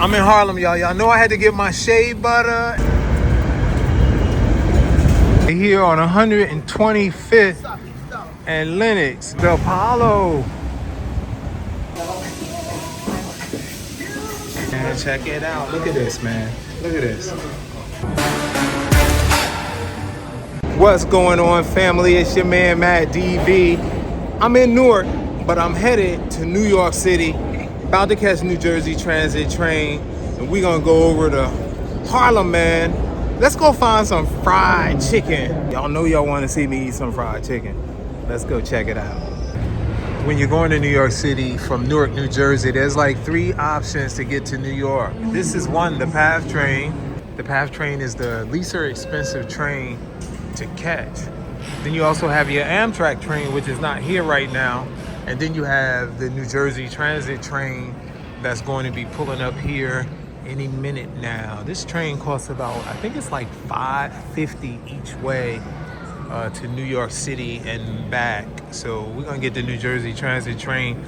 I'm in Harlem, y'all. Y'all know I had to get my shea butter. Here on 125th and Lenox, the Apollo. And check it out. Look at this, man. Look at this. What's going on, family? It's your man, Matt DV. I'm in Newark, but I'm headed to New York City. About to catch New Jersey Transit train. And we're going to go over to Harlem, man. Let's go find some fried chicken. Y'all know y'all want to see me eat some fried chicken. Let's go check it out. When you're going to New York City from Newark, New Jersey, there's like 3 options to get to New York. This is one, the PATH train. The PATH train is the least expensive train to catch. Then you also have your Amtrak train, which is not here right now. And then you have the New Jersey Transit train that's going to be pulling up here any minute now. This train costs about, I think it's like $5.50 each way to New York City and back. So we're gonna get the New Jersey Transit train.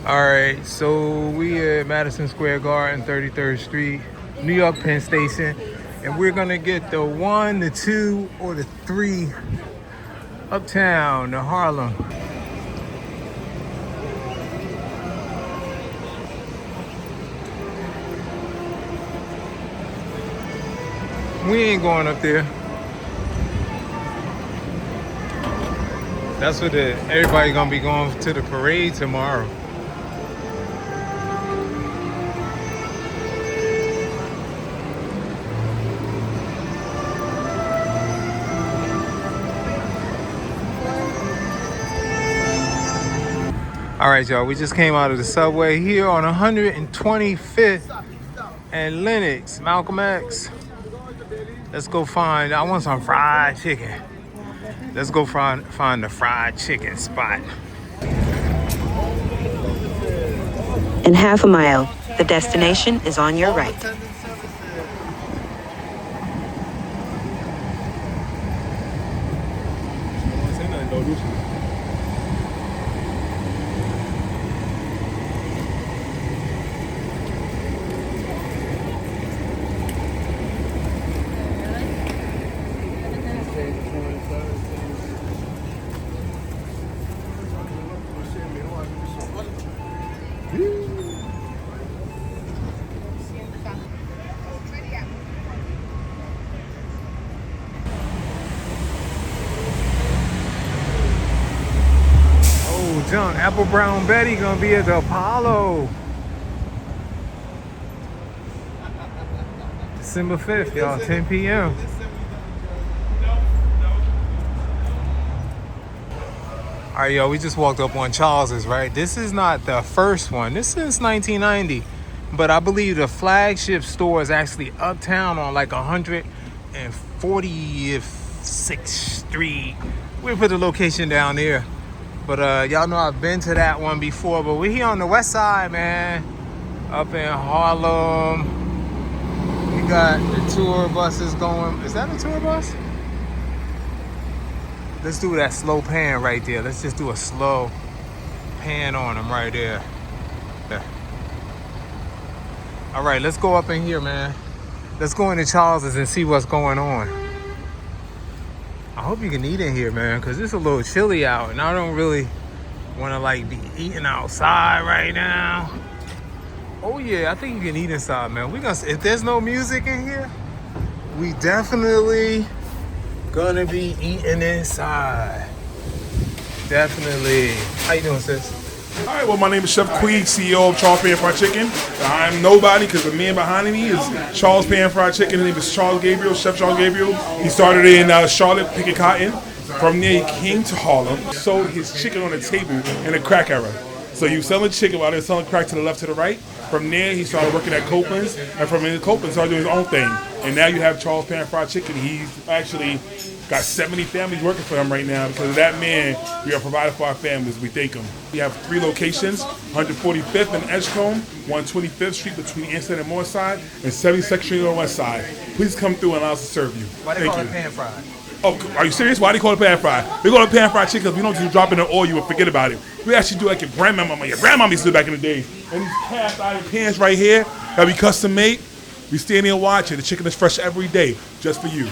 All right, so we at Madison Square Garden, 33rd Street, New York Penn Station, and we're gonna get the 1, the 2, or the 3 uptown to Harlem. We ain't going up there. That's what everybody gonna be going to the parade tomorrow. All right, y'all, we just came out of the subway here on 125th and Lenox, Malcolm X. Let's go find, I want some fried chicken. Let's go find the fried chicken spot. In half a mile, the destination is on your right. Junk, Apple Brown Betty gonna be at the Apollo. December 5th, y'all, 10 p.m. All right, y'all, we just walked up on Charles's, right? This is not the first one. This is 1990. But I believe the flagship store is actually uptown on like 146th Street. We'll put the location down there. But y'all know I've been to that one before. But we're here on the west side, man. Up in Harlem. We got the tour buses going. Is that a tour bus? Let's do that slow pan right there. Let's just do a slow pan on them right there. All right, let's go up in here, man. Let's go into Charles's and see what's going on. I hope you can eat in here, man, because it's a little chilly out, and I don't really want to, like, be eating outside right now. Oh, yeah, I think you can eat inside, man. If there's no music in here, we definitely gonna be eating inside. Definitely. How you doing, sis? All right, well, my name is Chef Queeg, CEO of Charles Pan Fried Chicken. I'm nobody because the man behind me is Charles Pan Fried Chicken. His name is Charles Gabriel, Chef Charles Gabriel. He started in Charlotte picking cotton. From there, he came to Harlem, sold his chicken on the table in the crack era. So you selling chicken while they're selling crack to the left, to the right. From there, he started working at Copeland's, and from Copeland's, started doing his own thing. And now you have Charles Pan Fried Chicken. He's actually got 70 families working for him right now. Because of that man, we are providing for our families. We thank him. We have 3 locations, 145th and Edgecombe, 125th Street between Anson and Moorside, and 72nd Street on the west side. Please come through and allow us to serve you. Why they call it pan fried? Oh, are you serious? Why do you call it pan fried? We call it pan fried chicken because we don't just drop it in the oil and forget about it. We actually do like your grandmama used to do back in the day. And these cast iron pans right here that we custom made, we stand there and watch it. The chicken is fresh every day, just for you.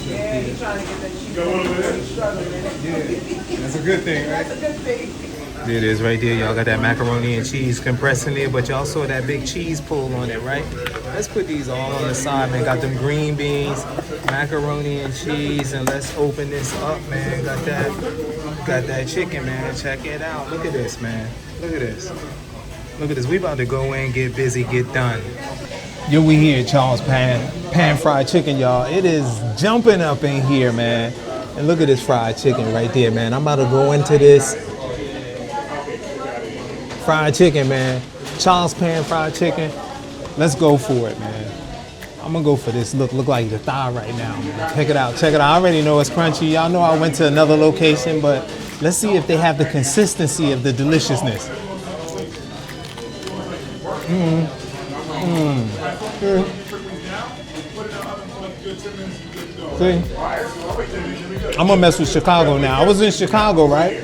Yeah, he's trying to get that cheese. That's a good thing, right? That's a good thing. There it is right there. Y'all got that macaroni and cheese compressed in there, but y'all saw that big cheese pull on it, right? Let's put these all on the side, man. Got them green beans, macaroni and cheese, and let's open this up, man. Got that chicken, man. Check it out. Look at this, man. Look at this. Look at this. We about to go in, get busy, get done. Yo, we here at Charles Pan Fried Chicken, y'all. It is jumping up in here, man. And look at this fried chicken right there, man. I'm about to go into this fried chicken, man. Charles Pan Fried Chicken. Let's go for it, man. I'm gonna go for this. Look like the thigh right now, man. Check it out, check it out. I already know it's crunchy. Y'all know I went to another location, but let's see if they have the consistency of the deliciousness. See? I'm gonna mess with Chicago now. I was in Chicago, right?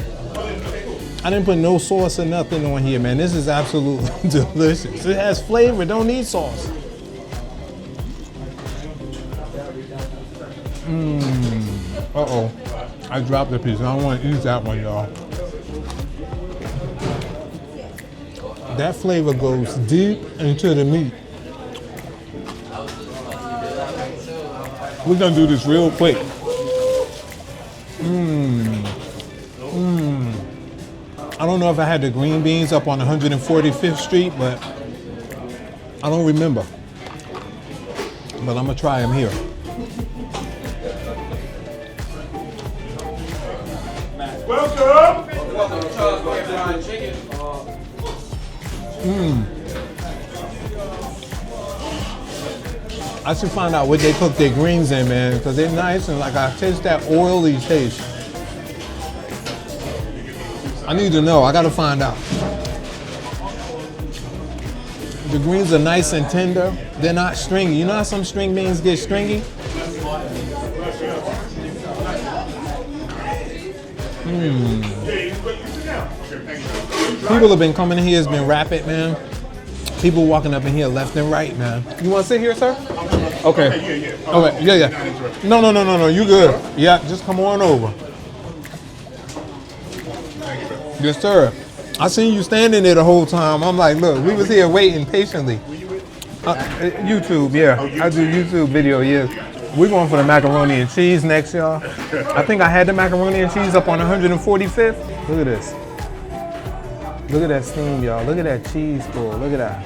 I didn't put no sauce or nothing on here, man. This is absolutely delicious. It has flavor, don't need sauce. Uh-oh. I dropped the piece. I don't want to eat that one, y'all. That flavor goes deep into the meat. We're gonna do this real quick. I don't know if I had the green beans up on 145th Street, but I don't remember. But I'm gonna try them here. Welcome to Charles Pan Fried Chicken. I should find out what they cook their greens in, man, because they're nice and like I taste that oily taste. I need to know. I gotta find out. The greens are nice and tender. They're not stringy. You know how some string beans get stringy? People have been coming in here. It's been rapid, man. People walking up in here left and right, man. You want to sit here, sir? Okay. Okay. Yeah. No. You good? Yeah. Just come on over. Yes, sir. I seen you standing there the whole time. I'm like, look, we was here waiting patiently. YouTube, yeah. I do YouTube video, yeah. We're going for the macaroni and cheese next, y'all. I think I had the macaroni and cheese up on 145th. Look at this. Look at that steam, y'all. Look at that cheese pull. Look at that.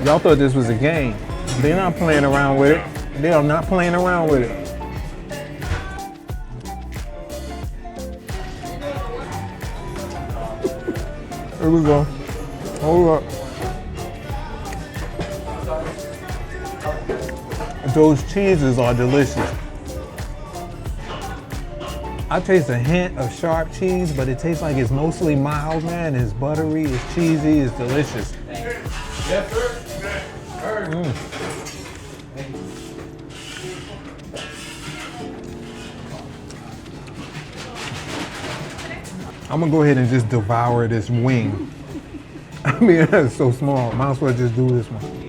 Y'all thought this was a game. They're not playing around with it. They are not playing around with it. Here we go. Hold up. Those cheeses are delicious. I taste a hint of sharp cheese, but it tastes like it's mostly mild, man. It's buttery, it's cheesy, it's delicious. Yes, sir. I'm gonna go ahead and just devour this wing. I mean, that's so small. Might as well just do this one.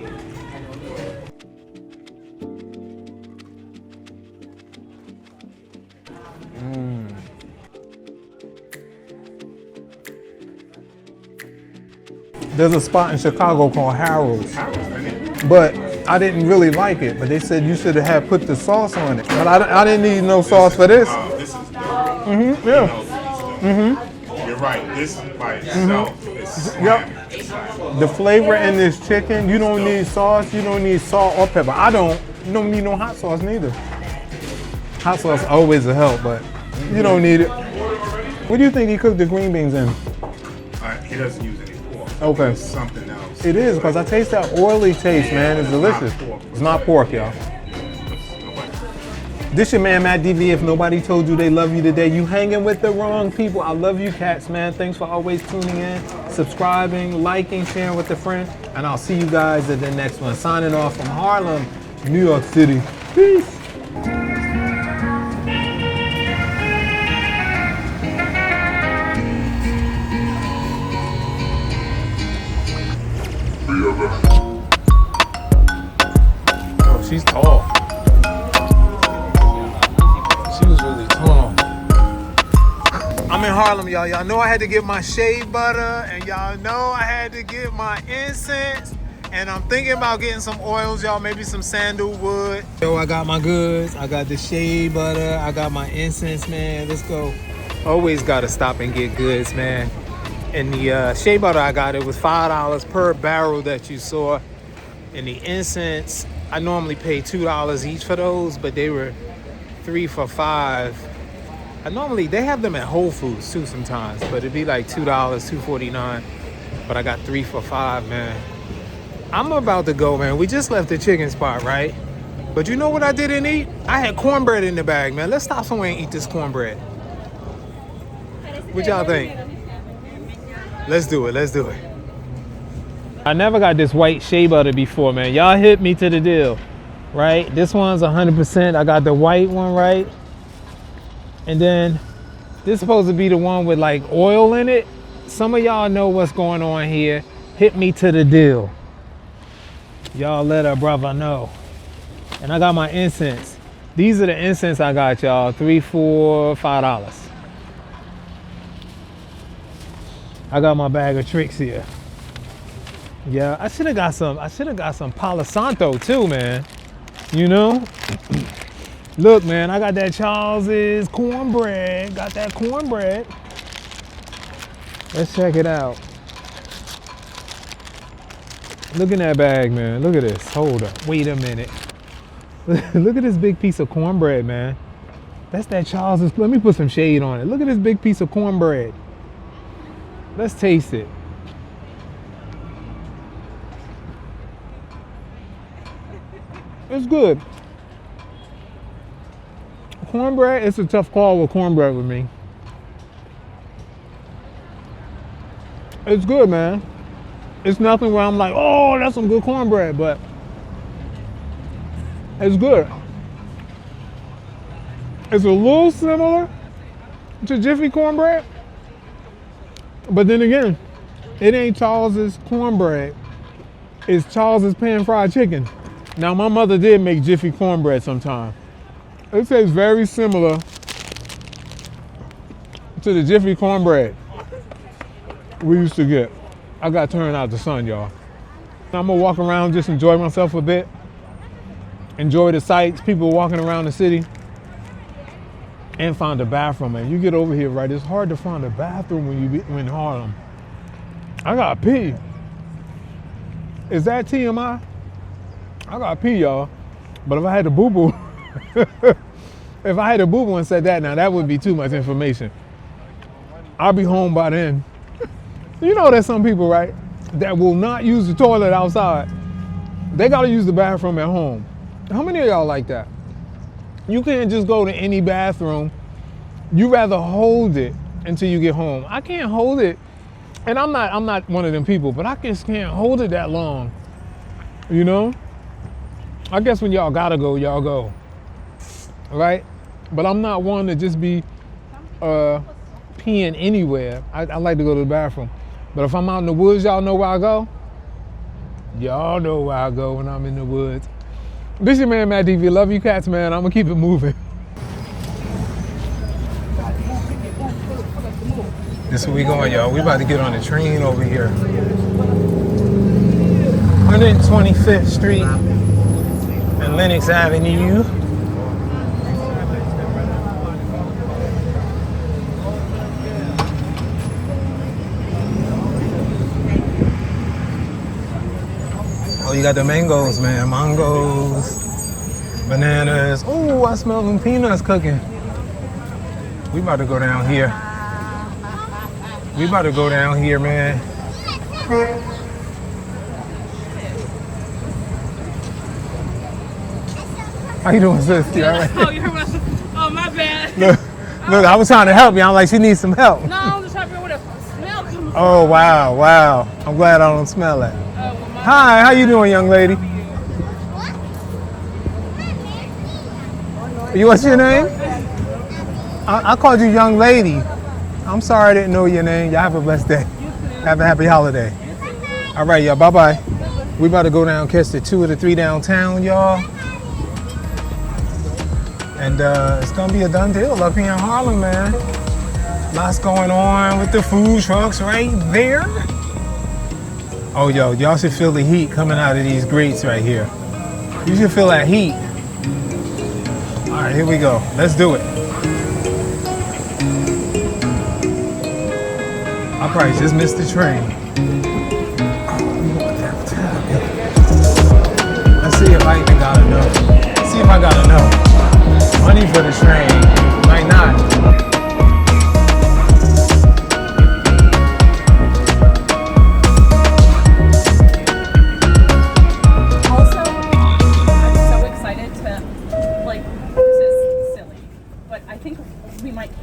There's a spot in Chicago called Harold's, but I didn't really like it. But they said you should have put the sauce on it. But I didn't need no sauce for this. This is Yeah. You're right. This by itself is Yep. The flavor in this chicken, you don't need sauce, you don't need salt or pepper. You don't need no hot sauce neither. Hot sauce always a help, but you don't need it. What do you think he cooked the green beans in? He doesn't use any pork. Okay. It's something else. It is, because I taste that oily taste, man. It's delicious. It's not pork, y'all. This your man, Matt DV. If nobody told you they love you today, you hanging with the wrong people. I love you cats, man. Thanks for always tuning in, subscribing, liking, sharing with a friend. And I'll see you guys at the next one. Signing off from Harlem. New York City. Peace. Oh, she's tall. She was really tall. I'm in Harlem, y'all. Y'all know I had to get my shea butter, and y'all know I had to get my incense. And I'm thinking about getting some oils, y'all, maybe some sandalwood. Yo, I got my goods. I got the shea butter. I got my incense, man. Let's go. Always got to stop and get goods, man. And the shea butter I got, it was $5 per barrel that you saw. And the incense, I normally pay $2 each for those, but they were 3 for $5. They have them at Whole Foods too sometimes, but it'd be like $2, $2.49. But I got 3 for $5, man. I'm about to go, man. We just left the chicken spot, right? But you know what I didn't eat? I had cornbread in the bag, man. Let's stop somewhere and eat this cornbread. What y'all think? Let's do it. Let's do it. I never got this white shea butter before, man. Y'all hit me to the deal, right? This one's 100%. I got the white one, right? And then this is supposed to be the one with like oil in it. Some of y'all know what's going on here. Hit me to the deal. Y'all let a brother know. And I got my incense. These are the incense I got, y'all. $3, $4, $5. I got my bag of tricks here. Yeah, I should have got some Palo Santo too, man. You know? Look, man, I got that Charles's cornbread. Got that cornbread. Let's check it out. Look in that bag, man. Look at this. Hold up. Wait a minute. Look at this big piece of cornbread, man. That's that Charles's. Let me put some shade on it. Look at this big piece of cornbread. Let's taste it. It's good. Cornbread, it's a tough call with cornbread with me. It's good, man. It's nothing where I'm like, oh, that's some good cornbread, but it's good. It's a little similar to Jiffy cornbread, but then again, it ain't Charles's cornbread. It's Charles's pan-fried chicken. Now, my mother did make Jiffy cornbread sometime. It tastes very similar to the Jiffy cornbread we used to get. I got turned out the sun, y'all. I'm gonna walk around, just enjoy myself a bit. Enjoy the sights, people walking around the city. And find a bathroom, man. You get over here, right? It's hard to find a bathroom when you in Harlem. I gotta pee. Is that TMI? I gotta pee, y'all. But if I had to boo-boo, if I had to boo-boo and said that, now that would be too much information. I'll be home by then. You know there's some people, right, that will not use the toilet outside. They gotta use the bathroom at home. How many of y'all like that? You can't just go to any bathroom. You rather hold it until you get home. I can't hold it. And I'm not one of them people, but I just can't hold it that long. You know? I guess when y'all gotta go, y'all go. Right? But I'm not one to just be peeing anywhere. I like to go to the bathroom. But if I'm out in the woods, y'all know where I go? Y'all know where I go when I'm in the woods. This is your man, Matt DV. Love you cats, man. I'm gonna keep it moving. This is where we going, y'all. We about to get on the train over here. 125th Street and Lenox Avenue. Oh, you got the mangoes, man. Mangoes, bananas. Oh, I smell them peanuts cooking. We about to go down here. We about to go down here, man. How you doing, sis? You all right? Oh, you heard what I said? Oh, my bad. Look, I was trying to help you. I'm like, she needs some help. No, I'm just trying to figure out where the smell comes from. Oh, wow. I'm glad I don't smell it. Well, Hi, how you doing, young lady? What's your name? I called you young lady. I'm sorry I didn't know your name. Y'all have a blessed day. Have a happy holiday. All right, y'all. Bye-bye. We about to go down, catch the 2 or the 3 downtown, y'all. And it's going to be a done deal up here in Harlem, man. Lots going on with the food trucks right there. Oh, yo, y'all should feel the heat coming out of these grates right here. You should feel that heat. All right, here we go. Let's do it. I probably just missed the train. Let's see if I even got enough. See if I got enough money for the train. Might not. Also, I'm so excited to, like, this is silly, but I think we might